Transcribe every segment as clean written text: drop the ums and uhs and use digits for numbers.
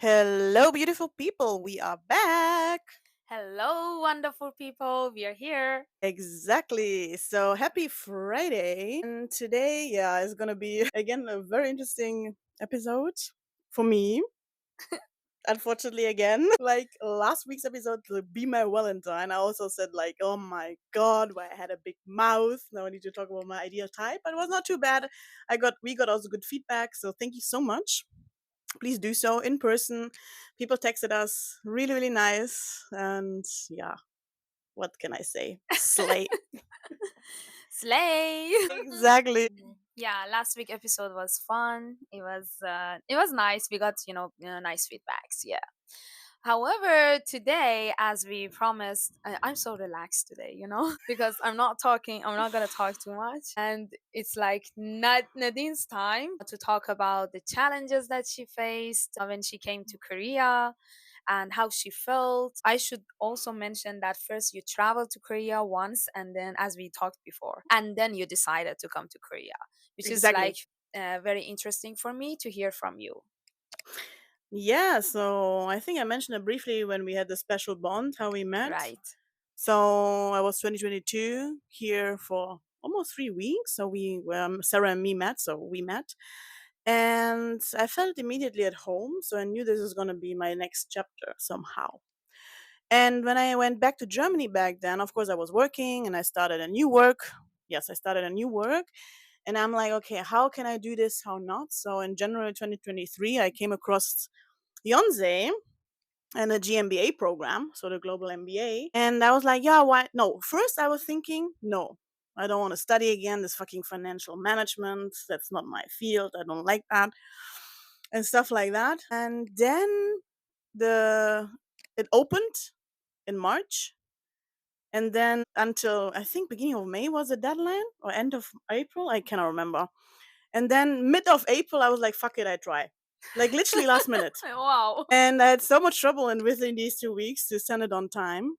Hello, beautiful people. We are back. Hello, wonderful people. We are here. Exactly. So happy Friday. And today, is going to be again a very interesting episode for me. Unfortunately, again, like last week's episode, the Be My Valentine, I also said, like, oh my God, why I had a big mouth. Now I need to talk about my ideal type, but it was not too bad. We got also good feedback. So thank you so much. Please do so in person. People texted us really, really nice. And yeah, what can I say? Slay. Slay. Exactly. Yeah, last week episode was fun. It was nice. We got, nice feedbacks. Yeah. However, today, as we promised, I'm so relaxed today, because I'm not going to talk too much. And it's like Nadine's time to talk about the challenges that she faced when she came to Korea and how she felt. I should also mention that first you traveled to Korea once, and then, as we talked before, and then you decided to come to Korea, which is Exactly. like very interesting for me to hear from you. Yeah, so I think I mentioned it briefly when we had the special bond, how we met. Right. So I was 2022 here for almost 3 weeks. So Sarah and me met. So we met. And I felt immediately at home. So I knew this is going to be my next chapter somehow. And when I went back to Germany back then, of course, I was working and I started a new work. Yes, I started a new work. And I'm like, okay, how can I do this? How not? So in January 2023, I came across Yonsei and a GMBA program, so the global MBA. And I was like, yeah, why? No, first I was thinking, no, I don't want to study again this fucking financial management. That's not my field. I don't like that and stuff like that. And then the it opened in March. And then until I think beginning of May was the deadline or end of April, I cannot remember. And then mid of April, I was like, fuck it, I try. Like literally last minute. Wow. And I had so much trouble in within these 2 weeks to send it on time.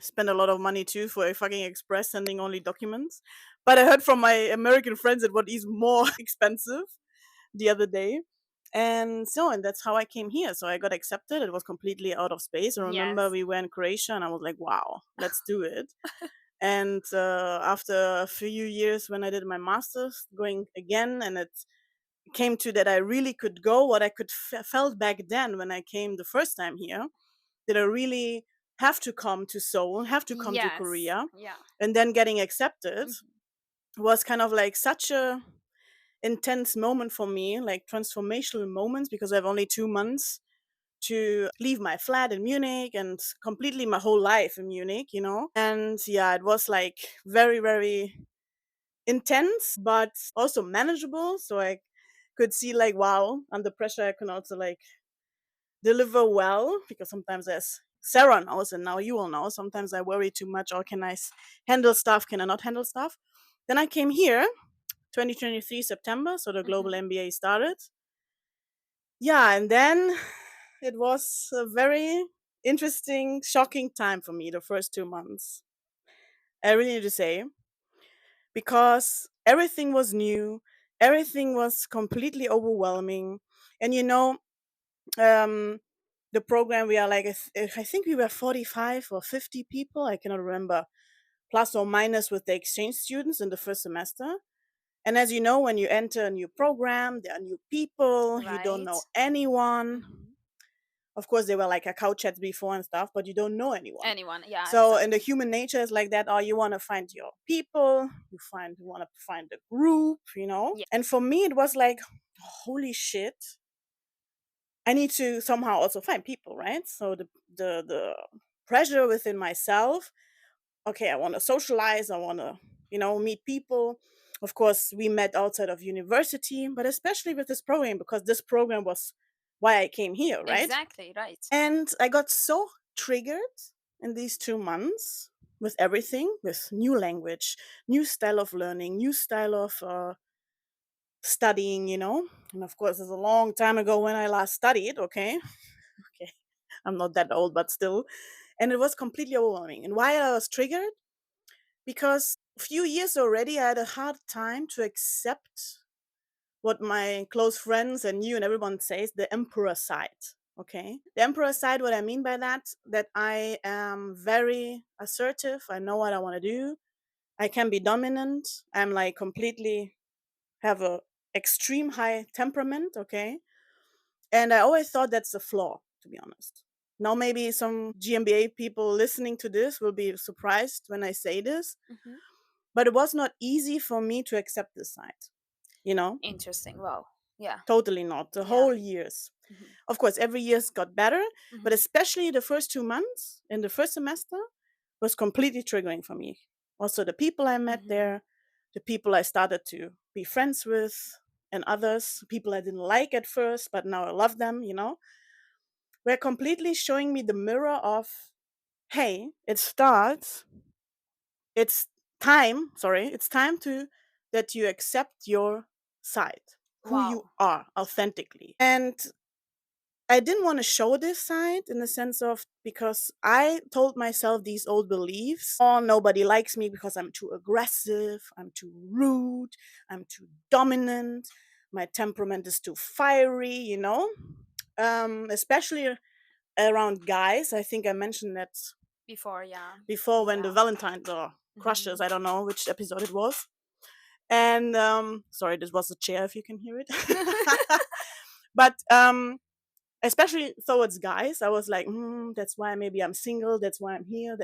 Spent a lot of money too for a fucking express sending only documents. But I heard from my American friends it was even more expensive the other day. And that's how I came here. So I got accepted. It was completely out of space. I remember Yes. we were in Croatia and I was like, wow, let's do it. And after a few years when I did my master's, going again, and it came to that I really could go what I could felt back then when I came the first time here, that I really have to come to Seoul, have to come to Yes. Korea, Yeah. and then getting accepted Mhm. was kind of like such a intense moment for me, like transformational moments, because I have only 2 months to leave my flat in Munich and completely my whole life in Munich. And yeah, it was like very, very intense, but also manageable. So I could see like, wow, under pressure, I can also like deliver well, because sometimes as Sarah knows, and now you will know, sometimes I worry too much, or can I handle stuff, can I not handle stuff? Then I came here 2023 September, so the global Mhm. MBA started. Yeah, and then it was a very interesting, shocking time for me the first 2 months. I really need to say, because everything was new, everything was completely overwhelming. And um, the program, we are like, I think we were 45 or 50 people, I cannot remember, plus or minus with the exchange students in the first semester. And as you know, when you enter a new program, there are new people, you don't Right. know anyone. Mhm. Of course, there were like a couch chats before and stuff, but you don't know anyone. Anyone? Yeah, So, and the exactly. human nature is like that. Oh, you want to find your people, you want to find a group. Yeah. And for me, it was like, holy shit, I need to somehow also find people, right? So the pressure within myself. Okay, I want to socialize. I want to meet people. Of course, we met outside of university, but especially with this program, because this program was why I came here, right? Exactly. Right. And I got so triggered in these 2 months with everything, with new language, new style of learning, new style of studying. And of course, it's a long time ago when I last studied. Okay, okay, I'm not that old, but still. And it was completely overwhelming. And why I was triggered? Because a few years already, I had a hard time to accept what my close friends and you and everyone says, the emperor side. Okay. The emperor side, what I mean by that I am very assertive. I know what I want to do. I can be dominant. I'm like completely have a extreme high temperament. Okay. And I always thought that's a flaw, to be honest. Now, maybe some GmbA people listening to this will be surprised when I say this, Hmm. but it was not easy for me to accept this side, you know? Interesting. Wow. Yeah. Totally not. The Yeah. whole years. Hmm. Of course, every year's got better, but Hmm. especially the first 2 months in the first semester was completely triggering for me. Also, the people I met Hmm. there, the people I started to be friends with, and others, people I didn't like at first, but now I love them, were completely showing me the mirror of, hey, it's it's time to that you accept your side, who you Wow. are authentically. And I didn't want to show this side in the sense of because I told myself these old beliefs. Oh, nobody likes me because I'm too aggressive, I'm too rude, I'm too dominant, my temperament is too fiery. Especially around guys. I think I mentioned that Before, yeah. before when the Yeah. Valentine or crushes, Hmm. I don't know which episode it was. And sorry, this was a chair if you can hear it. But especially towards guys, I was like, that's why maybe I'm single. That's why I'm here.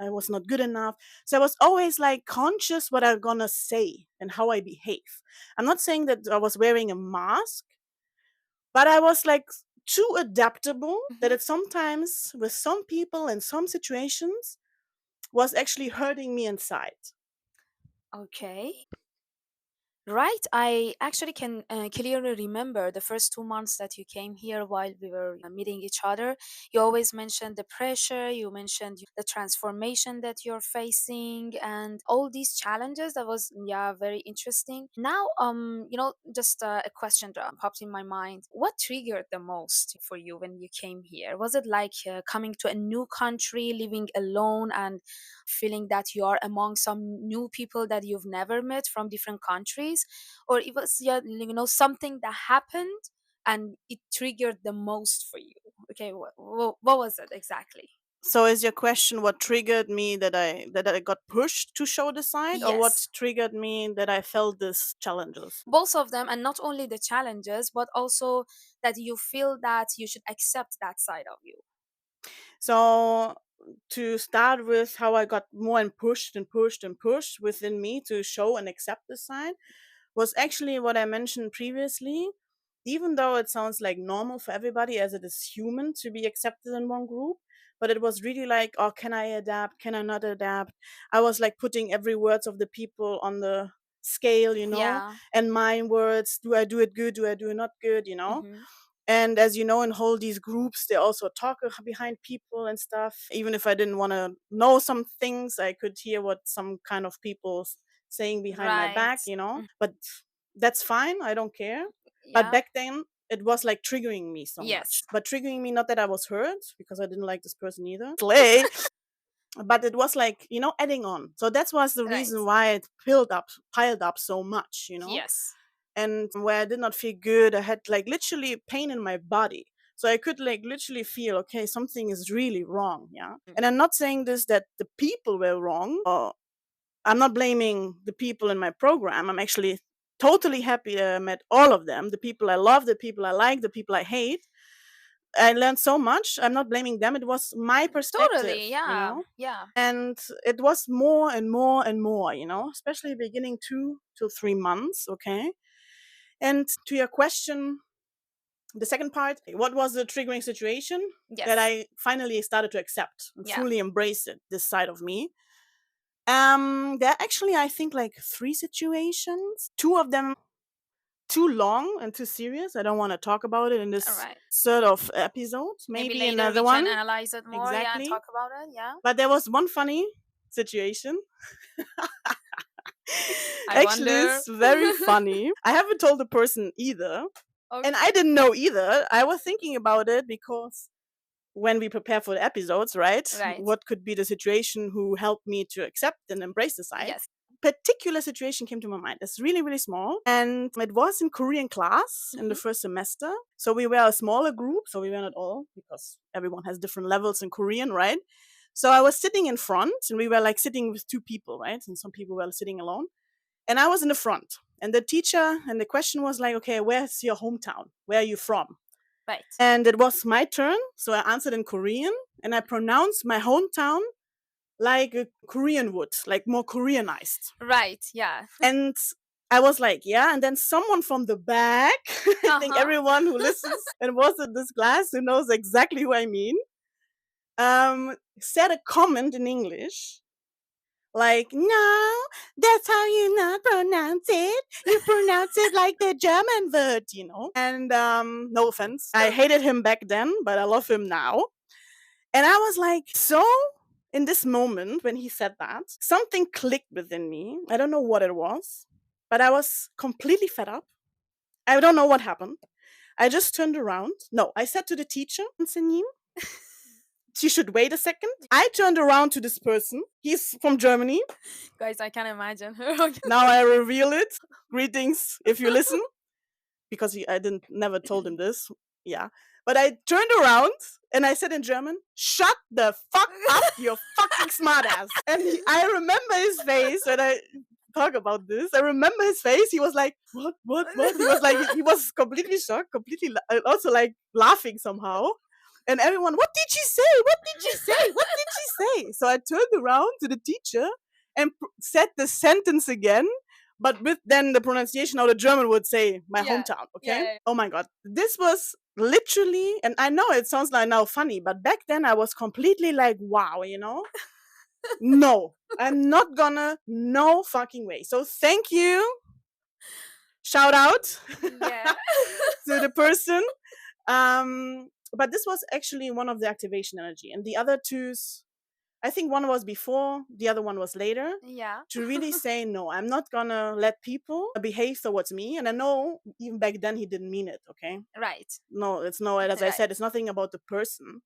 I was not good enough. So I was always like conscious what I'm gonna say and how I behave. I'm not saying that I was wearing a mask, but I was like too adaptable that Hmm. it sometimes with some people in some situations was actually hurting me inside. Okay. Right. I actually can clearly remember the first 2 months that you came here while we were meeting each other. You always mentioned the pressure, you mentioned the transformation that you're facing and all these challenges. That was, yeah, very interesting. Now, just a question popped in my mind. What triggered the most for you when you came here? Was it like coming to a new country, living alone, and feeling that you are among some new people that you've never met from different countries, or it was, yeah, something that happened and it triggered the most for you? Okay, what was it exactly? So is your question what triggered me that I got pushed to show the side, or what Yes, triggered me that I felt these challenges? both of them, and not only the challenges but also that you feel that you should accept that side of you. So to start with how I got more and pushed and pushed and pushed within me to show and accept the side was actually what I mentioned previously. Even though it sounds like normal for everybody as it is human to be accepted in one group, but it was really like, oh, can I adapt? Can I not adapt? I was like putting every words of the people on the scale, Yeah. and my words. Do I do it good? Do I do it not good? Hmm. And as you know, in all these groups, they also talk behind people and stuff. Even if I didn't want to know some things, I could hear what some kind of people saying behind my Right. back. Mhm. But that's fine. I don't care. But Yeah. back then, it was like triggering me so much. Yes. But triggering me, not that I was hurt because I didn't like this person either. Slay. But it was like, adding on. So that was the Right. reason why it piled up so much. Yes. And where I did not feel good. I had like literally pain in my body. So I could like literally feel, okay, something is really wrong. Yeah. Mm. And I'm not saying this that the people were wrong, or I'm not blaming the people in my program. I'm actually totally happy that I met all of them, the people I love, the people I like, the people I hate. I learned so much. I'm not blaming them. It was my perspective, Totally. you Yeah. know? Yeah. And it was more and more and more, especially beginning 2 to 3 months. Okay. And to your question, the second part, what was the triggering situation that Yes. I finally started to accept and Yeah. fully embrace it, this side of me? There are actually, I think, like 3 situations. Two of them too long and too serious. I don't want to talk about it in All this right. sort of episode. Maybe Maybe later we another can one. analyze it more. Yeah, and Exactly. talk about it. Yeah. But there was one funny situation. I Actually, wonder. it's very funny. I haven't told the person either. And Okay. I didn't know either. I was thinking about it because when we prepare for the episodes, right? Right. What could be the situation who helped me to accept and embrace the side? Yes. particular situation came to my mind. It's really, really small. And it was in Korean class in the first semester. So we were a smaller group. So we were not all, because everyone has different levels in Korean, right? So I was sitting in front and we were like sitting with two people, right? And some people were sitting alone. And I was in the front. And the teacher, and the question was like, okay, where's your hometown? Where are you from? Right. And it was my turn. So I answered in Korean and I pronounced my hometown like a Korean would, like more Koreanized. Right. Yeah. And I was like, yeah. And then someone from the back, I think everyone who listens and was in this class who knows exactly who I mean, said a comment in English like, no, that's how you not pronounce it. You pronounce it like the German word, you know? And no offense. I hated him back then, but I love him now. And I was like, so in this moment when he said that, something clicked within me. I don't know what it was, but I was completely fed up. I don't know what happened. I just turned around. No, I said to the teacher, Senim, she should wait a second. I turned around to this person. He's from Germany. Guys, I can imagine. Now I reveal it. Greetings if you listen. Because I didn't never told him this. Yeah. But I turned around and I said in German, shut the fuck up, you fucking smartass. And I remember his face when I talk about this. I remember his face. He was like, what? He was like, he was completely shocked, completely, also like laughing somehow. And everyone, what did she say? What did she say? What did she say? So I turned around to the teacher and said the sentence again, but with then the pronunciation how the German would say my hometown. Okay. Oh my God. This was literally, and I know it sounds like now funny, but back then I was completely like, wow, you know? No, I'm not gonna, no fucking way. So thank you. Shout out Yeah. to the person. But this was actually one of the activation energy, and the other two's, I think one was before, the other one was later. Yeah. To really say, no, I'm not gonna let people behave towards me. And I know even back then he didn't mean it, okay? Right. No, it's no, as I said, it's nothing about the person,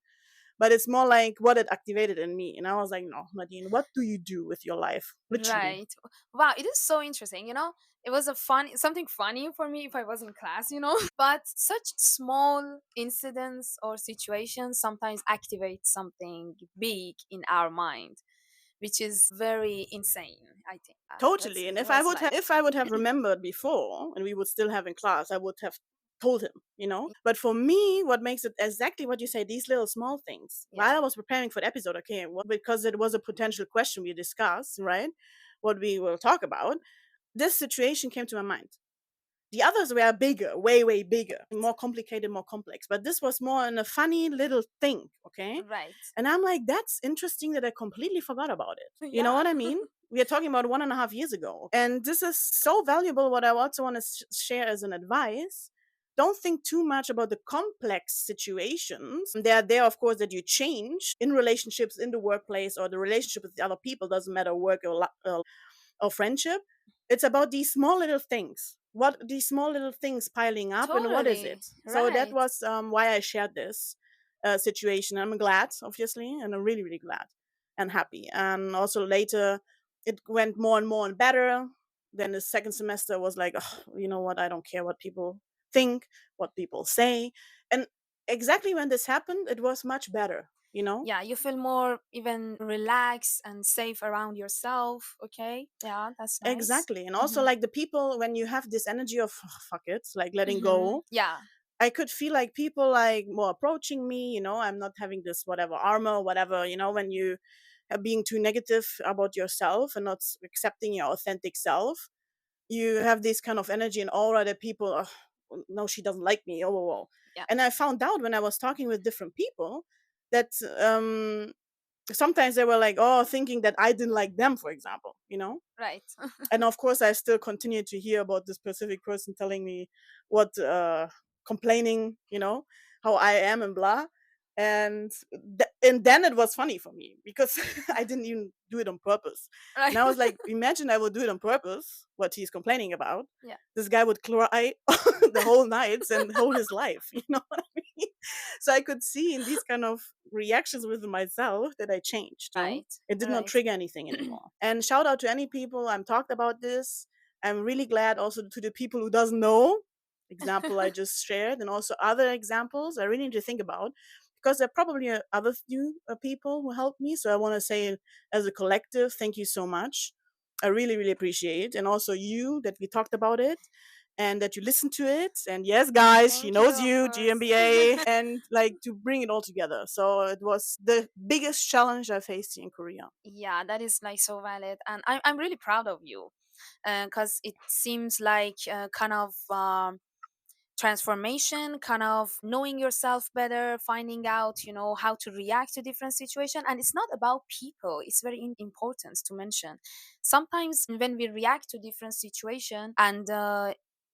but it's more like what it activated in me. And I was like, no, Nadine, what do you do with your life? Literally. Right. Wow, it is so interesting. It was something funny for me if I was in class, but such small incidents or situations sometimes activate something big in our mind, which is very insane, I think. Totally. And if I would have remembered before and we would still have in class, I would have told him, you know? But for me, what makes it exactly what you say, these little small things. Yeah. While I was preparing for the episode, okay, because it was a potential question we discussed, right? What we will talk about, this situation came to my mind. The others were bigger, way, way bigger, more complicated, more complex. But this was more in a funny little thing, okay? Right. And I'm like, that's interesting that I completely forgot about it. You know what I mean? We are talking about 1.5 years ago. And this is so valuable. What I also want to share as an advice. Don't think too much about the complex situations. They are there, of course, that you change in relationships, in the workplace, or the relationship with the other people, doesn't matter work or friendship. It's about these small little things. What these small little things piling up, and what is it? So that was why I shared this situation. I'm glad, obviously, and I'm really, really glad and happy. And also later, it went more and more and better. Then the second semester was like, oh, you know what? I don't care what people think, what people say. And exactly when this happened, it was much better. You know? Yeah, you feel more even relaxed and safe around yourself. Okay. Yeah, that's nice. Exactly. And also like the people, when you have this energy of "Oh, fuck it, like letting Mhm. go, Yeah. I could feel like people like more approaching me, you know, I'm not having this whatever armor, whatever, you know, when you are being too negative about yourself and not accepting your authentic self, you have this kind of energy and aura that people, oh, no, she doesn't like me. Oh. Yeah. And I found out when I was talking with different people that sometimes they were like, oh, thinking that I didn't like them, for example, you know? Right. And of course, I still continue to hear about this specific person telling me what, complaining, you know, how I am and blah. And and then it was funny for me because I didn't even do it on purpose. Right. And I was like, imagine I would do it on purpose, what he's complaining about. Yeah. This guy would cry the whole nights and whole his life. You know what I mean? So I could see in these kind of reactions with myself that I changed. Right. It did not Right. trigger anything anymore. And shout out to any people I'm talked about this. I'm really glad also to the people who doesn't know example I just shared, and also other examples I really need to think about, because there are probably other few people who helped me. So I want to say, as a collective, thank you so much. I really, really appreciate, and also you that we talked about it and that you listened to it. And yes, guys, she Thank you, knows of you, course. GmbA, and like to bring it all together. So it was the biggest challenge I faced here in Korea. Yeah, that is like so valid, and I'm really proud of you, because it seems like kind of transformation, kind of knowing yourself better, finding out, how to react to different situation. And it's not about people, it's very important to mention. Sometimes when we react to different situation, and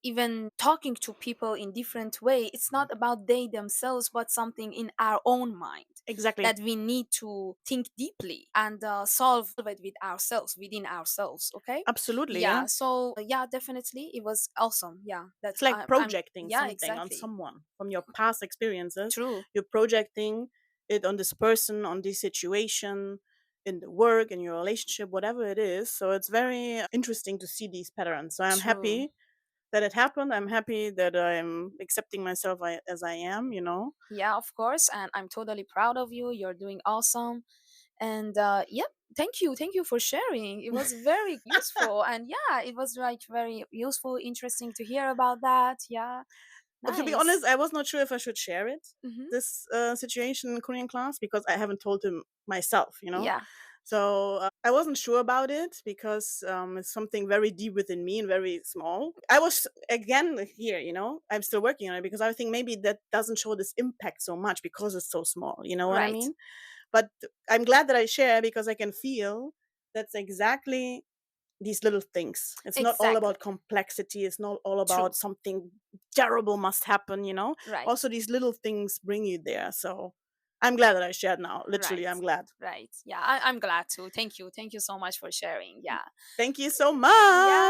even talking to people in different way, it's not about they themselves, but something in our own mind Exactly. that we need to think deeply and solve it with ourselves, within ourselves. Okay. Absolutely, yeah. Yeah, so yeah, definitely it was awesome. Yeah, that It's like I'm projecting yeah, something on exactly. someone from your past experiences. True. You're projecting it on this person, on this situation, in the work, in your relationship, whatever it is. So it's very interesting to see these patterns. So I'm True. happy that it happened. I'm happy that I'm accepting myself as I am. Yeah, of course, and I'm totally proud of you. You're doing awesome. And yep, thank you for sharing. It was very useful, and yeah, it was like very useful, interesting to hear about that. Yeah, But to be honest, nice. I was not sure if I should share it, Hmm. this situation in Korean class, because I haven't told him myself. Yeah. So I wasn't sure about it because it's something very deep within me and very small. I was again here. I'm still working on it because I think maybe that doesn't show this impact so much because it's so small. You know what I Right. mean? But I'm glad that I share because I can feel that's exactly these little things. It's not all Exactly. about complexity. It's not all True. about something terrible must happen. Right. Also, these little things bring you there. So I'm glad that I shared now. Literally, Right. I'm glad. Right. Yeah, I'm glad to. Thank you. Thank you so much for sharing. Yeah. Thank you so Yeah,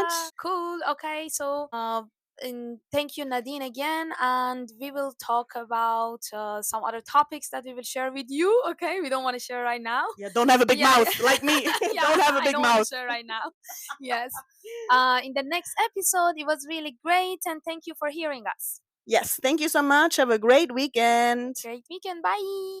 much. cool. Okay, so and thank you, Nadine, again, and we will talk about some other topics that we will share with you. Okay, we don't want to share right now. Yeah, don't have a big Yeah, yeah, mouth like me. yeah. Don't have a I big don't want to mouth. share right now. Yes. In the next episode, it was really great, and thank you for hearing us. Yes, thank you so much. Have a great weekend. Great weekend. Bye.